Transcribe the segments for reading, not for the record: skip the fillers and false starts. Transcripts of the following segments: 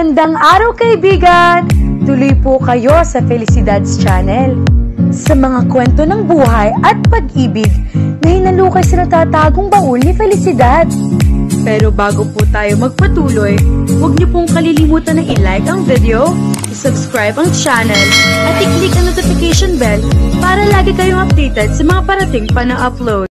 Magandang araw kaibigan! Tuloy po kayo sa Felicidad's Channel. Sa mga kwento ng buhay at pag-ibig na hinalukay sa natatagong baul ni Felicidad. Pero bago po tayo magpatuloy, huwag niyo pong kalilimutan na i-like ang video, i-subscribe ang channel, at i-click ang notification bell para lagi kayong updated sa mga parating pa na upload.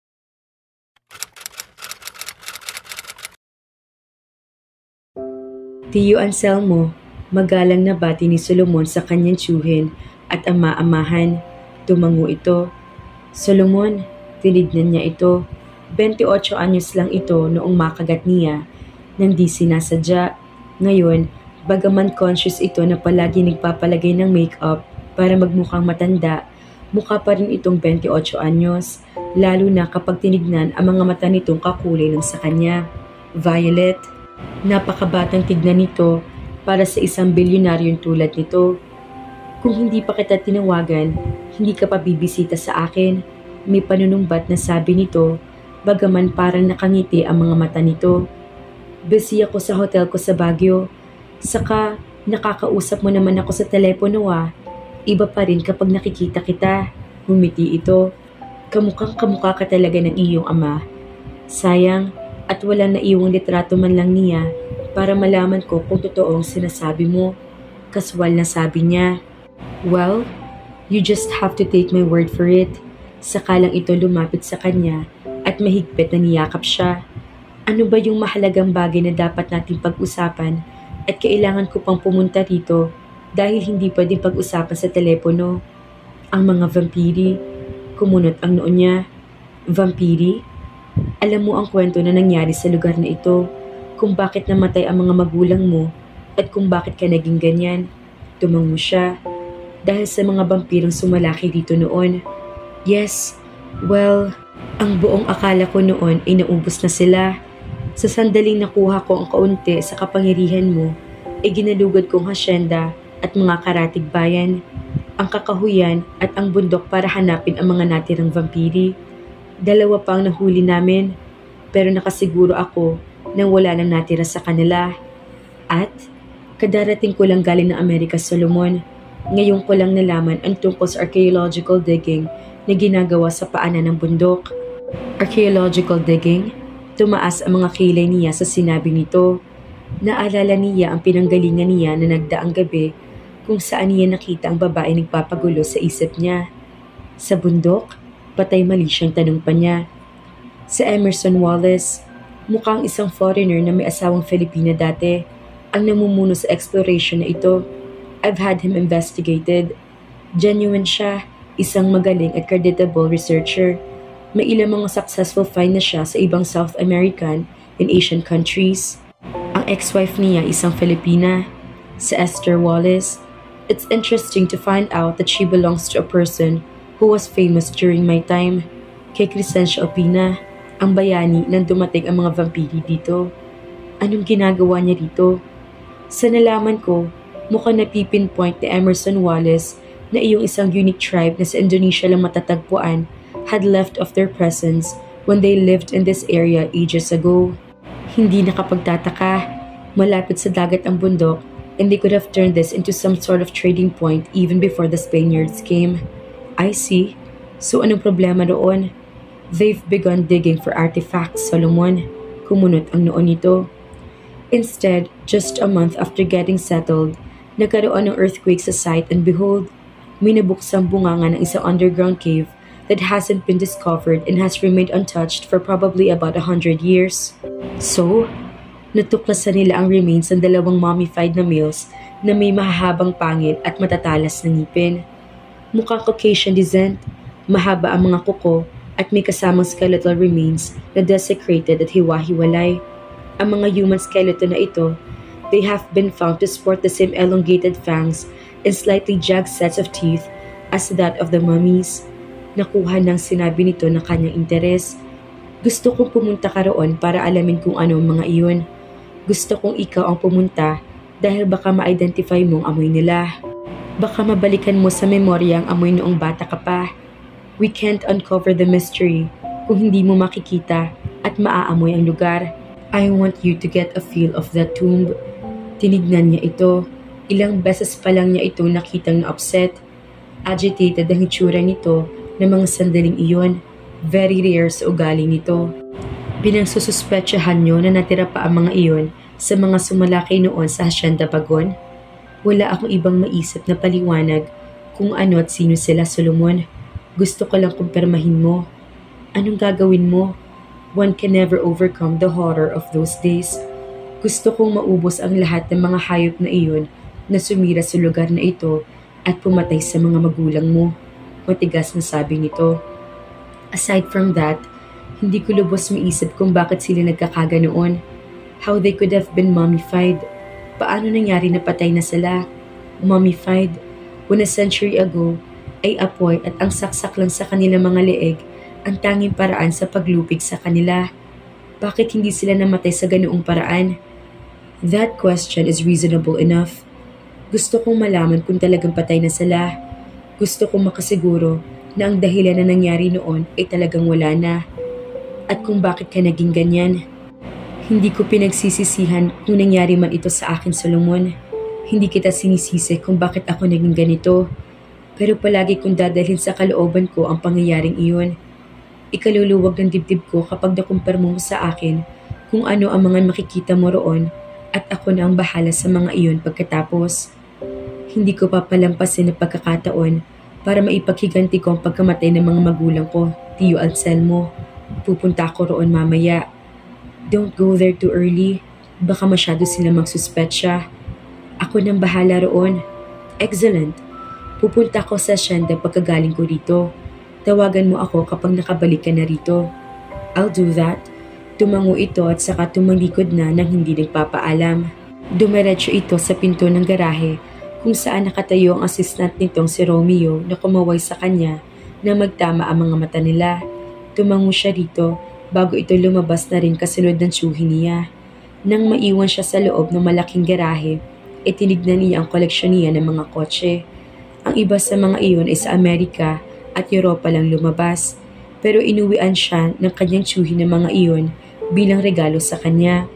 Tiyo Anselmo, magalang na bati ni Solomon sa kanyang tiyuhin at ama-amahan. Tumango ito. Solomon, tinignan niya ito. 28 anyos lang ito noong makagat niya nang di sinasadya. Ngayon, bagaman conscious ito na palagi nagpapalagay ng makeup para magmukhang matanda, mukha pa rin itong 28 anyos, lalo na kapag tinignan ang mga mata nitong kakulay ng sa kanya. Violet. Napakabatang tignan nito para sa isang bilyonaryong tulad nito. Kung hindi pa kita tinawagan, hindi ka pa bibisita sa akin. May panunumbat na sabi nito, bagaman parang nakangiti ang mga mata nito. Busy ako sa hotel ko sa Baguio. Saka nakakausap mo naman ako sa telepono ah. Iba pa rin kapag nakikita kita. Humiti ito. Kamukhang kamukha ka talaga ng iyong ama. Sayang, at wala na iwang litrato man lang niya para malaman ko kung totoo ang sinasabi mo. Kaswal na sabi niya. Well, you just have to take my word for it. Saka lang ito lumapit sa kanya at mahigpit na niyakap siya. Ano ba yung mahalagang bagay na dapat nating pag-usapan at kailangan ko pang pumunta rito dahil hindi pwedeng pag-usapan sa telepono? Ang mga vampiri. Kumunot ang noo niya. Vampiri? Alam mo ang kwento na nangyari sa lugar na ito, kung bakit namatay ang mga magulang mo at kung bakit ka naging ganyan. Tumango siya. Dahil sa mga vampirong sumalaki dito noon. Yes, well, ang buong akala ko noon ay naubos na sila. Sa sandaling nakuha ko ang kaunti sa kapangyarihan mo, ay ginalugad kong hasyenda at mga karatig bayan, ang kakahuyan at ang bundok para hanapin ang mga natirang vampiri. 2 pa ang nahuli namin, pero nakasiguro ako nang wala nang natira sa kanila. At kadarating ko lang galing ng Amerika, Solomon. Ngayon ko lang nalaman ang tungkol sa archaeological digging na ginagawa sa paanan ng bundok. Archaeological digging? Tumaas ang mga kilay niya sa sinabi nito. Naalala niya ang pinanggalingan niya na nagdaang gabi kung saan niya nakita ang babae nagpapagulo sa isip niya. Sa bundok? Patay mali siyang tanong pa niya. Sa Emerson Wallace, mukhang isang foreigner na may asawang Filipina dati, ang namumuno sa exploration na ito. I've had him investigated. Genuine siya, isang magaling at creditable researcher. May ilang mga successful find na siya sa ibang South American and Asian countries. Ang ex-wife niya isang Filipina. Sa Esther Wallace, it's interesting to find out that she belongs to a person who was famous during my time. Kay Crescencia Opina, ang bayani nang dumating ang mga vampiri dito. Anong ginagawa niya dito? Sa nalaman ko, mukhang napipinpoint ni Emerson Wallace na iyong isang unique tribe na sa Indonesia lang matatagpuan had left of their presence when they lived in this area ages ago. Hindi nakapagtataka, malapit sa dagat ang bundok, and they could have turned this into some sort of trading point even before the Spaniards came. I see. So anong problema doon? They've begun digging for artifacts, Solomon. Kumunot ang noo nito. Instead, just a month after getting settled, nagkaroon ng earthquake sa site and behold, may nabuksang bunganga ng isang underground cave that hasn't been discovered and has remained untouched for probably about 100 years. So, natuklasan nila ang remains ng 2 mummified na males na may mahahabang pangil at matatalas na ngipin. Mukhang Caucasian descent, mahaba ang mga kuko at may kasamang skeletal remains na desecrated at hiwa-hiwalay. Ang mga human skeleton na ito, they have been found to sport the same elongated fangs and slightly jagged sets of teeth as that of the mummies. Nakuha ng sinabi nito ng kanyang interes. Gusto kong pumunta ka roon para alamin kung ano ang mga iyon. Gusto kong ikaw ang pumunta dahil baka ma-identify mo ang amoy nila. Baka mabalikan mo sa memorya ang amoy noong bata ka pa. We can't uncover the mystery kung hindi mo makikita at maaamoy ang lugar. I want you to get a feel of that tomb. Tinignan niya ito. Ilang beses pa lang niya itong nakitang na-upset. Agitated ang itsura nito ng mga sandaling iyon. Very rare sa ugali nito. Binangsususpetsahan niyo na natira pa ang mga iyon sa mga sumalakay noon sa Hacienda Bagon? Wala akong ibang maisip na paliwanag kung ano at sino sila, Solomon. Gusto ko lang kumpirmahin mo. Anong gagawin mo? One can never overcome the horror of those days. Gusto kong maubos ang lahat ng mga hayop na iyon na sumira sa lugar na ito at pumatay sa mga magulang mo. Matigas na sabi nito. Aside from that, hindi ko lubos maisip kung bakit sila nagkakaganoon. How they could have been mummified. Paano nangyari na patay na sila? Mummified, when a century ago, ay apoy at ang saksak lang sa kanilang mga leeg ang tanging paraan sa paglupig sa kanila. Bakit hindi sila namatay sa ganoong paraan? That question is reasonable enough. Gusto kong malaman kung talagang patay na sila. Gusto kong makasiguro na ang dahilan na nangyari noon ay talagang wala na. At kung bakit ka naging ganyan. Hindi ko pinagsisisihan kung nangyari man ito sa akin, Solomon. Hindi kita sinisisi kung bakit ako naging ganito. Pero palagi kong dadalhin sa kalooban ko ang pangyayaring iyon. Ikaluluwag ng dibdib ko kapag nakumpirmo mo sa akin kung ano ang mga makikita mo roon at ako na ang bahala sa mga iyon pagkatapos. Hindi ko papalampasin ang pagkakataon para maipaghiganti ko ang pagkamatay ng mga magulang ko, Tio Anselmo. Pupunta ako roon mamaya. Don't go there too early. Baka masyado sila magsuspetsya. Ako nang bahala roon. Excellent. Pupunta ako sa Hacienda pagkagaling ko rito. Tawagan mo ako kapag nakabalik ka na rito. I'll do that. Tumango ito at saka tumalikod na nang hindi nagpapaalam. Dumiretso ito sa pinto ng garahe kung saan nakatayo ang assistant nitong si Romeo na kumaway sa kanya na magtama ang mga mata nila. Tumango siya rito bago ito lumabas na rin kasunod ng tsuhi niya. Nang maiwan siya sa loob ng malaking garahe, tinignan niya ang koleksyon niya ng mga kotse. Ang iba sa mga iyon ay sa Amerika at Europa lang lumabas, pero inuwian siya ng kanyang tsuhi ng mga iyon bilang regalo sa kanya.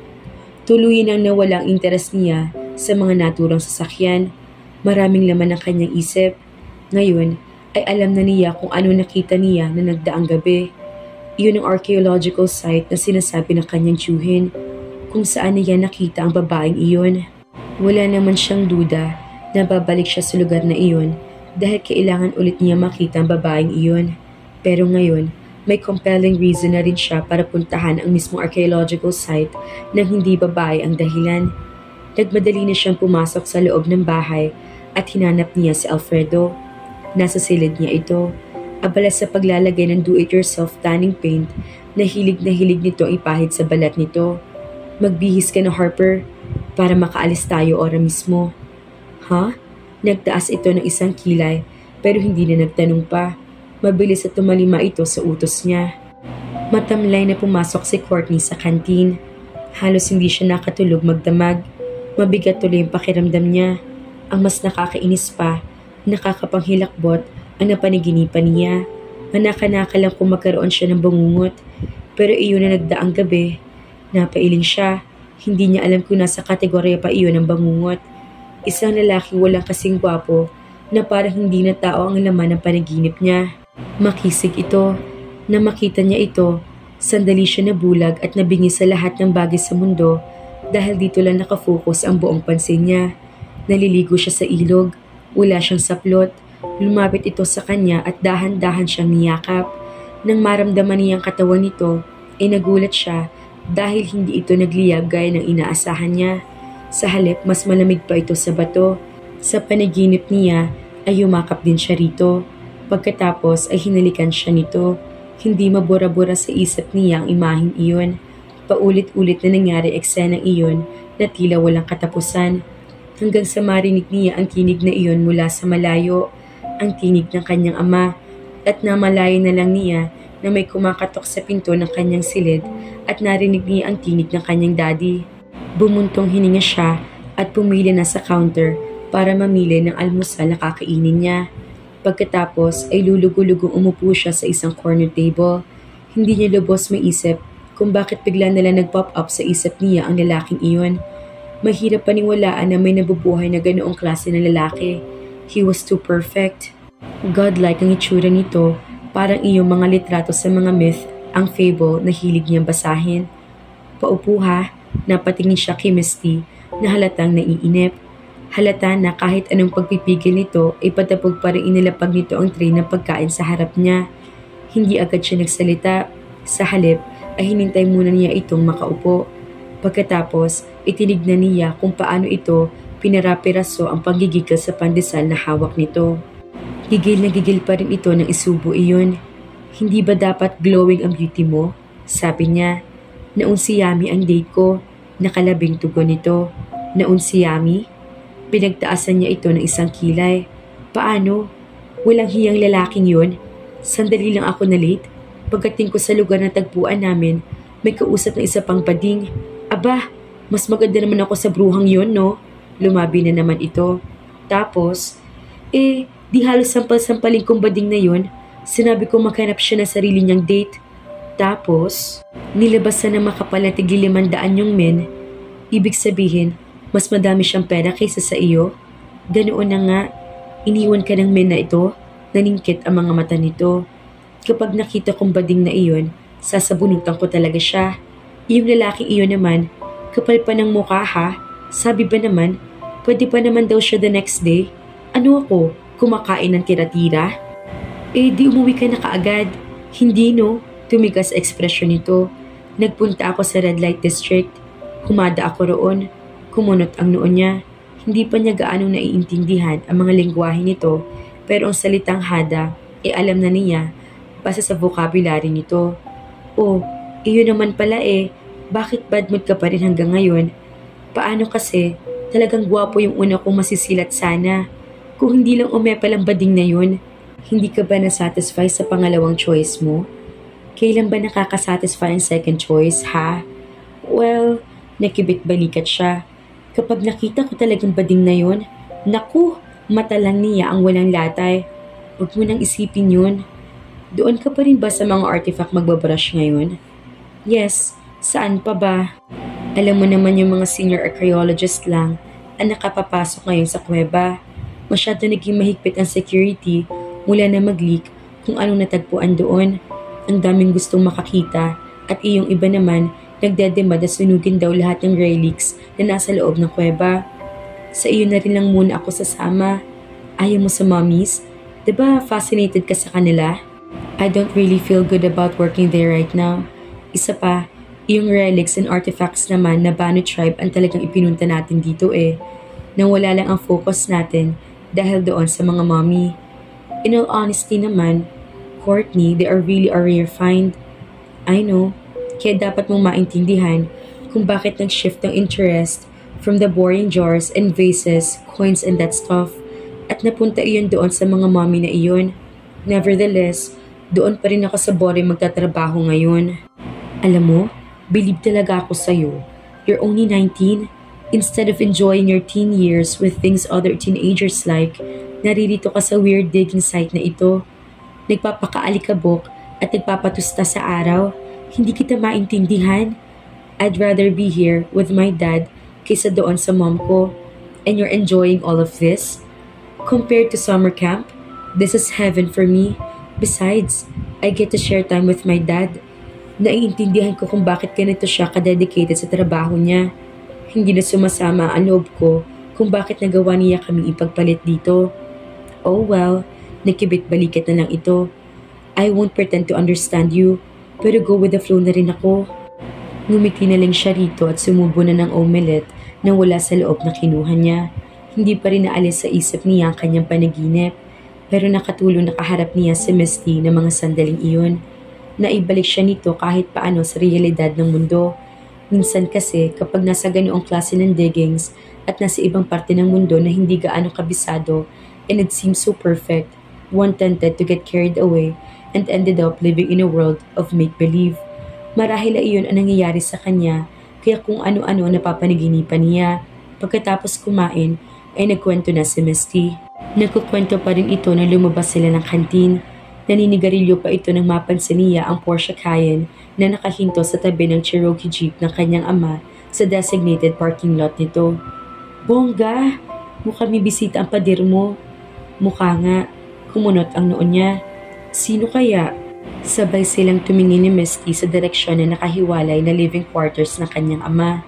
Tuluyan ang nawala ang interes niya sa mga naturang sasakyan. Maraming laman ang kanyang isip. Ngayon ay alam na niya kung ano nakita niya na nagdaang gabi. Iyon ang archaeological site na sinasabi ng kanyang tsuhin, kung saan niya nakita ang babaeng iyon. Wala naman siyang duda na babalik siya sa lugar na iyon dahil kailangan ulit niya makita ang babaeng iyon. Pero ngayon, may compelling reason na rin siya para puntahan ang mismong archaeological site nang hindi babae ang dahilan. Nagmadali na siyang pumasok sa loob ng bahay at hinanap niya si Alfredo. Nasa silid niya ito, abala sa paglalagay ng do-it-yourself tanning paint na hilig nito ipahid sa balat nito. Magbihis ka na, Harper, para makaalis tayo ora mismo. Ha? Nagtaas ito ng isang kilay pero hindi na nagtanong pa. Mabilis at tumalima ito sa utos niya. Matamlay na pumasok si Courtney sa kantin. Halos hindi siya nakatulog magdamag. Mabigat tuloy ang pakiramdam niya. Ang mas nakakainis pa, nakakapanghilakbot ang napaniginipan niya. Manaka-naka lang kung magkaroon siya ng bangungot. Pero iyon na nagdaang gabi. Napailing siya. Hindi niya alam kung nasa kategorya pa iyon ng bangungot. Isang lalaki walang kasing gwapo na parang hindi na tao ang laman ng panaginip niya. Makisig ito. Na makita niya ito, sandali siya nabulag at nabingi sa lahat ng bagay sa mundo dahil dito lang nakafocus ang buong pansin niya. Naliligo siya sa ilog. Wala siyang saplot. Lumapit ito sa kanya at dahan-dahan siyang niyakap. Nang maramdaman niyang katawan nito, ay nagulat siya dahil hindi ito nagliyab gaya ng inaasahan niya. Sa halip, mas malamig pa ito sa bato. Sa panaginip niya ay yumakap din siya rito. Pagkatapos ay hinalikan siya nito. Hindi mabura-bura sa isip niya ang imaheng iyon. Paulit-ulit na nangyari eksenang iyon na tila walang katapusan. Hanggang sa marinig niya ang tinig na iyon mula sa malayo. Ang tinig ng kanyang ama. At namalayan na lang niya na may kumakatok sa pinto ng kanyang silid at narinig niya ang tinig ng kanyang daddy. Bumuntong hininga siya at pumili na sa counter para mamili ng almusal na kakainin niya. Pagkatapos ay lulugo-lugong umupo siya sa isang corner table. Hindi niya lubos maisip kung bakit bigla nalang nag-pop up sa isip niya ang lalaking iyon. Mahirap paniwalaan na may nabubuhay na ganoong klase ng lalaki. He was too perfect. Godlike ang itsura nito, parang iyong mga litrato sa mga myth, ang fable na hilig niyang basahin. Paupo ha, napatingin siya kay Misty na halatang naiinip. Halata na kahit anong pagpipigil nito ay patapog pa rin inilapag nito ang tray ng pagkain sa harap niya. Hindi agad siya nagsalita. Sa halip ay hinintay muna niya itong makaupo. Pagkatapos, itinignan niya kung paano ito pinarapiraso ang panggigigil sa pandesal na hawak nito. Gigil na gigil pa rin ito nang isubo iyon. Hindi ba dapat glowing ang beauty mo? Sabi niya. Naun si Yami ang date ko. Nakalabing tugon nito. Naun si Yami? Pinagtaasan niya ito ng isang kilay. Paano? Walang hiyang lalaking yun? Sandali lang ako na late. Pagdating ko sa lugar na tagpuan namin, may kausap na isa pang bading. Aba, mas maganda naman ako sa bruhang yun, no? Lumabi na naman ito. Tapos, di halos sampal-sampalin kong bading na yun. Sinabi ko maghanap siya na sarili niyang date. Tapos, nilabasan na makapal na tigli 500 yung men. Ibig sabihin, mas madami siyang pera kaysa sa iyo. Ganoon na nga, iniwan ka ng men na ito. Naningkit ang mga mata nito. Kapag nakita kong bading na iyon, sasabunutan ko talaga siya. Yung lalaking iyon naman, kapal pa ng mukha ha. Sabi ba naman, pwede pa naman daw siya the next day. Ano ako, kumakain ng tira-tira? Di umuwi ka na kaagad. Hindi no, tumigas ekspresyon nito. Nagpunta ako sa red light district. Humada ako roon. Kumunot ang noon niya. Hindi pa niya gaano naiintindihan ang mga lengguwahe nito, pero ang salitang hada, alam na niya, base sa vocabulary nito. Oh, iyo naman pala bakit bad mood ka pa rin hanggang ngayon? Paano kasi, talagang gwapo yung una kong masisilat sana. Kung hindi lang umepal ang bading na yun, hindi ka ba nasatisfy sa pangalawang choice mo? Kailan ba nakakasatisfy ang second choice, ha? Well, nakibit-balikat siya. Kapag nakita ko talagang bading na yun, naku, mata lang niya ang walang latay. Huwag mo nang isipin yun. Doon ka pa rin ba sa mga artifact magbabrush ngayon? Yes, saan pa ba? Alam mo naman yung mga senior archaeologist lang ang nakapapasok ngayon sa kuweba. Masyado naging mahigpit ang security mula na mag-leak kung anong natagpuan doon. Ang daming gustong makakita at iyong iba naman nagdedemanda na sunugin daw lahat ng relics na nasa loob ng kuweba. Sa iyo na rin lang muna ako sasama. Ayaw mo sa mommies? Diba fascinated ka sa kanila? I don't really feel good about working there right now. Isa pa, yung relics and artifacts naman na Banu tribe ang talagang ipinunta natin dito Nang wala lang ang focus natin dahil doon sa mga mommy. In all honesty naman, Courtney, they are really a rare find. I know. Kaya dapat mong maintindihan kung bakit nag-shift ang interest from the boring jars and vases, coins and that stuff at napunta iyon doon sa mga mommy na iyon. Nevertheless, doon pa rin ako sa boring magtatrabaho ngayon. Alam mo, believe talaga ako sa'yo. You're only 19. Instead of enjoying your teen years with things other teenagers like, naririto ka sa weird digging site na ito. Nagpapakaalikabok at nagpapatusta sa araw. Hindi kita maintindihan. I'd rather be here with my dad kaysa doon sa mom ko. And you're enjoying all of this? Compared to summer camp, this is heaven for me. Besides, I get to share time with my dad. Naiintindihan ko kung bakit ganito siya kadedicated sa trabaho niya. Hindi na sumasama ang loob ko kung bakit nagawa niya kaming ipagpalit dito. Oh well, nakibit-balikat na lang ito. I won't pretend to understand you. Pero go with the flow na rin ako. Ngumiti na lang siya rito at sumubo na ng omelette nang wala sa loob na kinuha niya. Hindi pa rin naalis sa isip niya ang kanyang panaginip. Pero nakatulong nakaharap niya si Misty na mga sandaling iyon. Naibalik siya nito kahit paano sa realidad ng mundo. Minsan kasi kapag nasa ganoong klase ng diggings at nasa ibang parte ng mundo na hindi gaano kabisado and it seems so perfect, one tended to get carried away and ended up living in a world of make-believe. Marahil ay iyon ang nangyayari sa kanya, kaya kung ano-ano napapanaginipan niya. Pagkatapos kumain, ay nagkwento na si Misty. Nagkukwento pa rin ito na lumabas sila ng kantin. Naninigarilyo pa ito nang mapansin niya ang Porsche Cayenne na nakahinto sa tabi ng Cherokee Jeep ng kanyang ama sa designated parking lot nito. Bongga! Mukhang may bisita ang pader mo. Mukha nga, kumunot ang noon niya. Sino kaya? Sabay silang tumingin ni Misty sa direksyon na nakahiwalay na living quarters ng kanyang ama.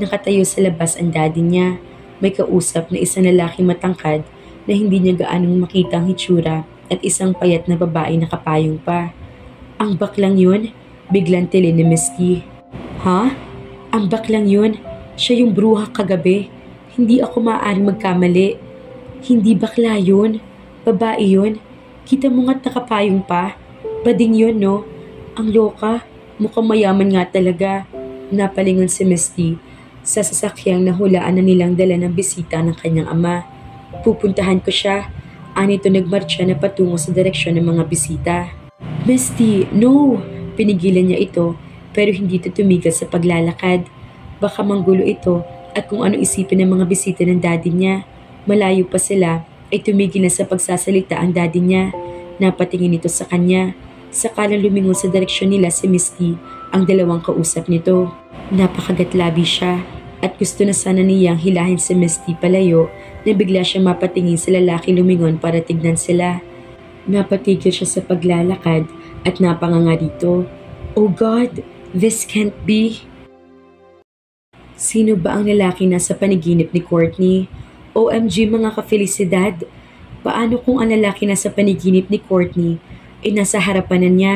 Nakatayo sa labas ang daddy niya. May kausap na isang lalaki matangkad na hindi niya gaanong makita ang hitsura at isang payat na babae na kapayong pa. Ang baklang yun? Biglang tili ni Misty. Ha? Ang baklang yun? Siya yung bruha kagabi. Hindi ako maaaring magkamali. Hindi bakla yun. Babae yun. Kita mo nga't nakapayong pa. Bading yun, no? Ang loka. Mukhang mayaman nga talaga. Napalingon si Misty sa sasakyang nahulaan na nilang dala ng bisita ng kanyang ama. Pupuntahan ko siya. Anito nagmarcha na patungo sa direksyon ng mga bisita. Misty, no! Pinigilan niya ito pero hindi ito tumigil sa paglalakad. Baka manggulo ito at kung ano isipin ng mga bisita ng daddy niya. Malayo pa sila ay tumigil na sa pagsasalita ang daddy niya. Napatingin ito sa kanya. Sakalang lumingon sa direksyon nila si Misty ang dalawang kausap nito. Napakagatlabi siya at gusto na sana niyang hilahin si Misty palayo na bigla siya mapatingin sa lalaki lumingon para tignan sila. Napatigil siya sa paglalakad at napanganga rito. Oh God, this can't be. Sino ba ang lalaki na sa panaginip ni Courtney? OMG mga ka-felicidad. Paano kung ang lalaki na sa panaginip ni Courtney ay nasa harapan na niya?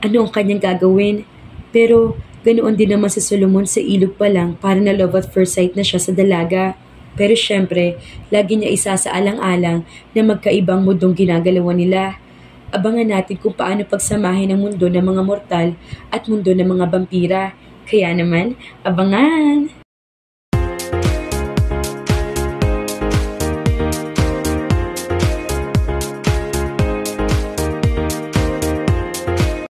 Ano ang kanyang gagawin? Pero ganoon din naman si Solomon sa ilog pa lang para na love at first sight na siya sa dalaga. Pero syempre, lagi niya isasaalang-alang na magkaibang mundong ginagalawan nila. Abangan natin kung paano pagsamahin ang mundo ng mga mortal at mundo ng mga vampira. Kaya naman, abangan!